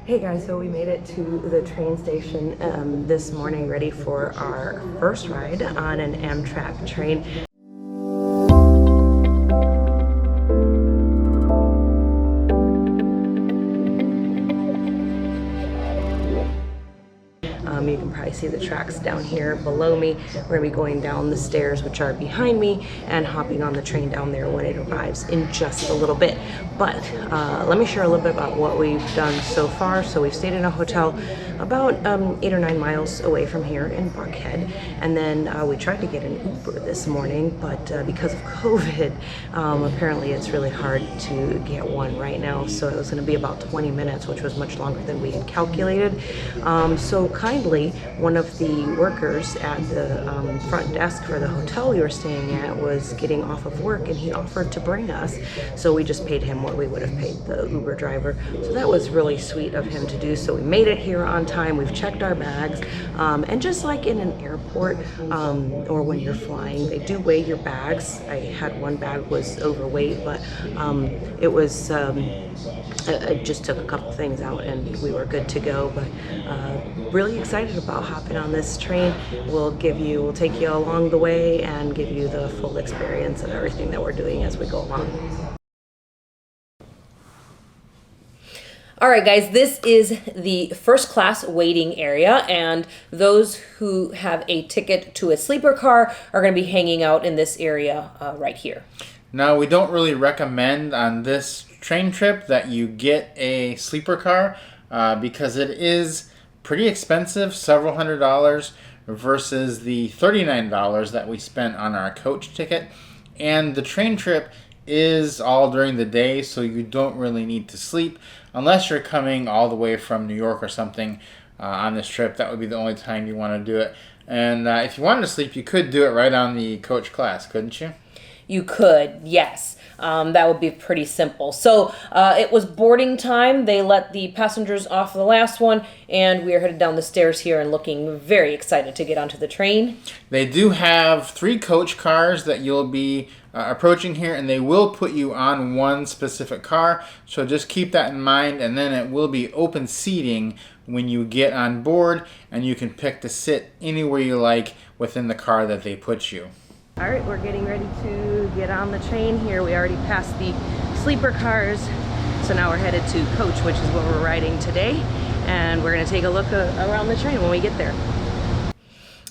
Hey guys, so we made it to the train station this morning, ready for our first ride on an Amtrak train. You can probably see the tracks down here below me. We're going to be going down the stairs, which are behind me, and hopping on the train down there when it arrives in just a little bit. But let me share a little bit about what we've done so far. So we've stayed in a hotel about 8 or 9 miles away from here in Buckhead, and then we tried to get an Uber this morning, but because of COVID, apparently it's really hard to get one right now. So it was going to be about 20 minutes, which was much longer than we had calculated. So kindly, one of the workers at the front desk for the hotel we were staying at was getting off of work, and he offered to bring us. So we just paid him what we would have paid the Uber driver. So that was really sweet of him to do. So we made it here on time. We've checked our bags, and just like in an airport or when you're flying, they do weigh your bags. I had one bag was overweight, but it was I just took a couple things out and we were good to go. But really excited about hopping on this train. We'll take you along the way and give you the full experience of everything that we're doing as we go along. All right, guys, this is the first class waiting area, and those who have a ticket to a sleeper car are going to be hanging out in this area right here. Now, we don't really recommend on this train trip that you get a sleeper car because it is pretty expensive, several $100s, versus the $39 that we spent on our coach ticket. And the train trip is all during the day, so you don't really need to sleep unless you're coming all the way from New York or something on this trip. That would be the only time you want to do it. And if you wanted to sleep, you could do it right on the coach class, couldn't you? You could, yes. That would be pretty simple. So it was boarding time. They let the passengers off the last one, and we are headed down the stairs here and looking very excited to get onto the train. They do have 3 coach cars that you'll be approaching here, and they will put you on one specific car. So just keep that in mind, and then it will be open seating when you get on board, and you can pick to sit anywhere you like within the car that they put you. All right, we're getting ready to get on the train here. We already passed the sleeper cars, so now we're headed to coach, which is what we're riding today, and we're going to take a look around the train when we get there.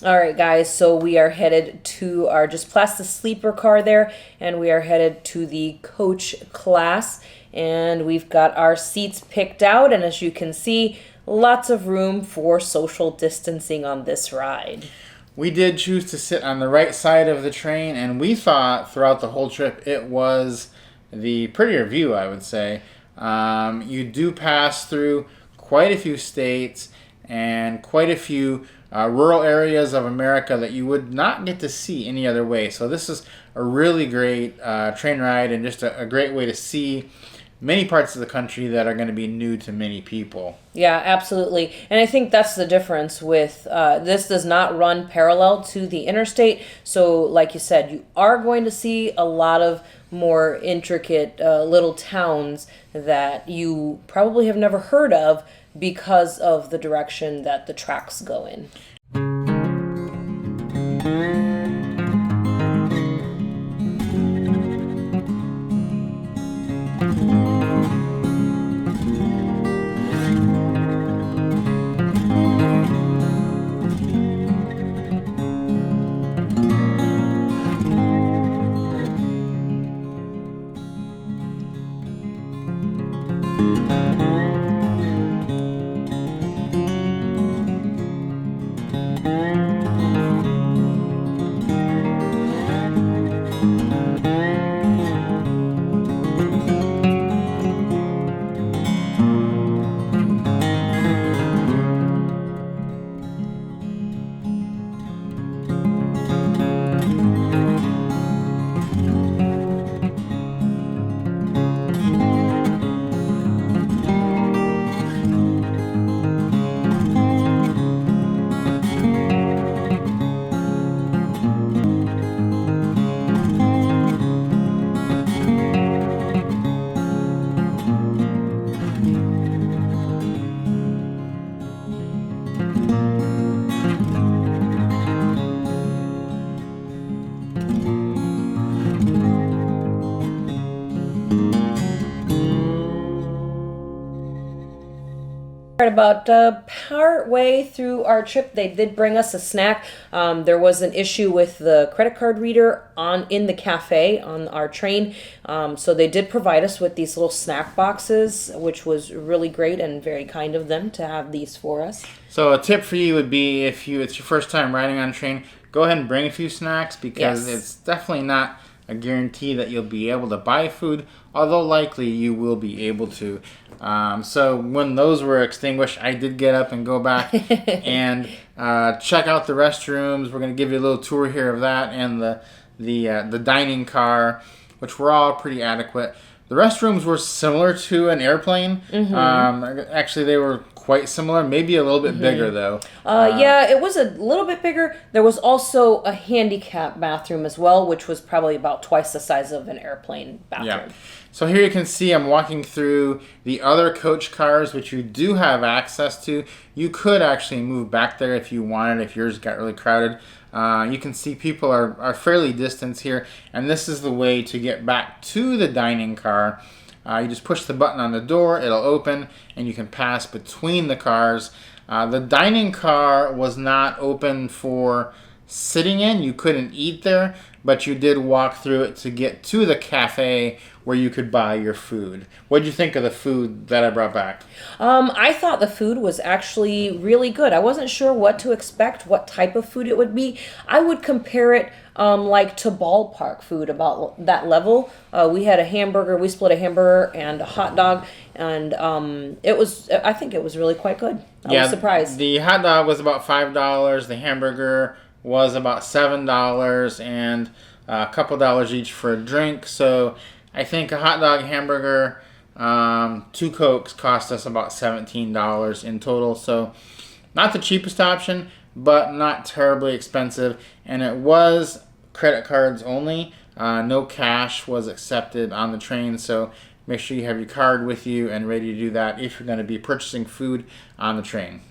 All right, guys, so we are headed to our just past the sleeper car there, and we are headed to the coach class, and we've got our seats picked out, and as you can see, lots of room for social distancing on this ride. We did choose to sit on the right side of the train, and we thought throughout the whole trip it was the prettier view, I would say. You do pass through quite a few states and quite a few rural areas of America that you would not get to see any other way. So this is a really great train ride, and just a great way to see many parts of the country that are going to be new to many people. Yeah, absolutely. And I think that's the difference with this does not run parallel to the interstate. So like you said, you are going to see a lot of more intricate little towns that you probably have never heard of because of the direction that the tracks go in. Right about part way through our trip, they did bring us a snack. There was an issue with the credit card reader in the cafe on our train, so they did provide us with these little snack boxes, which was really great and very kind of them to have these for us. So a tip for you would be, if it's your first time riding on a train, go ahead and bring a few snacks, because it's definitely not a guarantee that you'll be able to buy food, although likely you will be able to. So when those were extinguished, I did get up and go back and check out the restrooms. We're going to give you a little tour here of that, and the dining car, which were all pretty adequate. The restrooms were similar to an airplane. Actually, they were quite similar, maybe a little bit bigger though. Yeah, it was a little bit bigger. There was also a handicap bathroom as well, which was probably about twice the size of an airplane bathroom. Yeah. So here you can see I'm walking through the other coach cars, which you do have access to. You could actually move back there if you wanted, if yours got really crowded. You can see people are fairly distant here, and this is the way to get back to the dining car. You just push the button on the door, it'll open, and you can pass between the cars. The dining car was not open for sitting in. You couldn't eat there, but you did walk through it to get to the cafe where you could buy your food. What did you think of the food that I brought back? I thought the food was actually really good. I wasn't sure what to expect, what type of food it would be. I would compare it like to ballpark food, about that level. We had a hamburger, we split a hamburger and a hot dog, and I think it was really quite good. I was surprised. The hot dog was about $5, the hamburger was about $7, and a couple dollars each for a drink. So I think a hot dog, hamburger, 2 Cokes cost us about $17 in total. So not the cheapest option, but not terribly expensive. And it was credit cards only. No cash was accepted on the train. So make sure you have your card with you and ready to do that if you're going to be purchasing food on the train.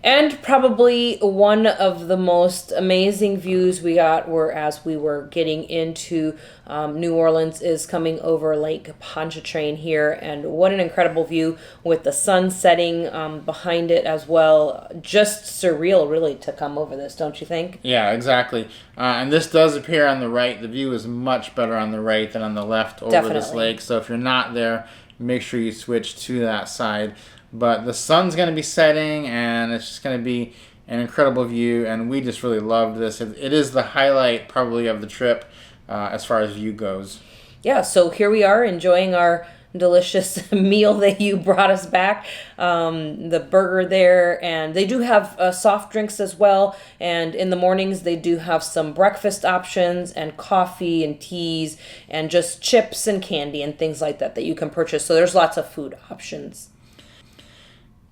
And probably one of the most amazing views we got were as we were getting into New Orleans, is coming over Lake Pontchartrain here. And what an incredible view with the sun setting behind it as well. Just surreal, really, to come over this, don't you think? Yeah, exactly. And this does appear on the right. The view is much better on the right than on the left over this lake. So if you're not there, make sure you switch to that side. But the sun's going to be setting, and it's just going to be an incredible view, and we just really loved this. It is the highlight probably of the trip as far as view goes. Yeah, so here we are enjoying our delicious meal that you brought us back, the burger there, and they do have soft drinks as well, and in the mornings they do have some breakfast options and coffee and teas and just chips and candy and things like that you can purchase. So there's lots of food options.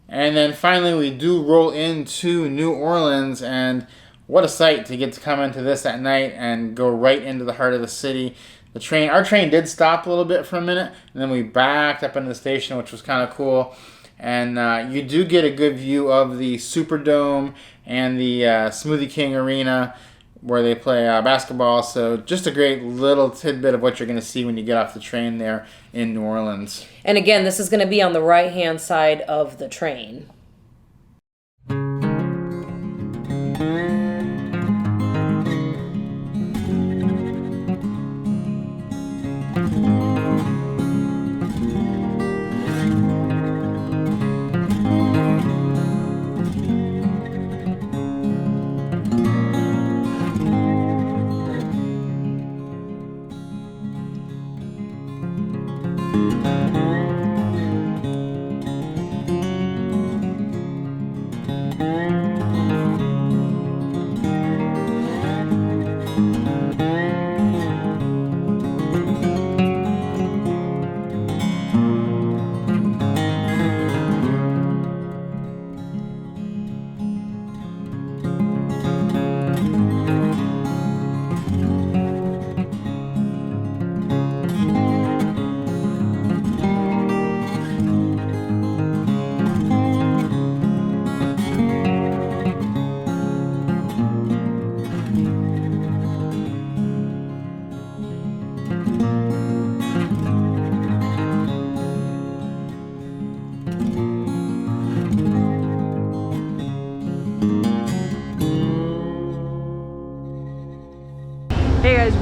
And then finally, we do roll into New Orleans, and what a sight to get to come into this at night and go right into the heart of the city. Our train did stop a little bit for a minute, and then we backed up into the station, which was kind of cool. And you do get a good view of the Superdome and the Smoothie King Arena, where they play basketball. So just a great little tidbit of what you're going to see when you get off the train there in New Orleans. And again, this is going to be on the right-hand side of the train.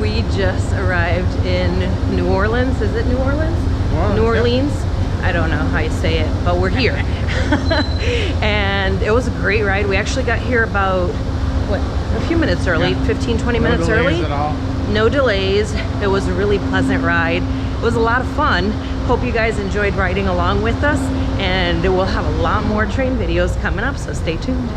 We just arrived in New Orleans. Is it New Orleans? Orleans, New yep. Orleans? I don't know how you say it, but we're here. And it was a great ride. We actually got here about, what, a few minutes early, Yeah. 15, 20 No minutes delays early. at all. No delays. It was a really pleasant ride. It was a lot of fun. Hope you guys enjoyed riding along with us, and we'll have a lot more train videos coming up, so stay tuned.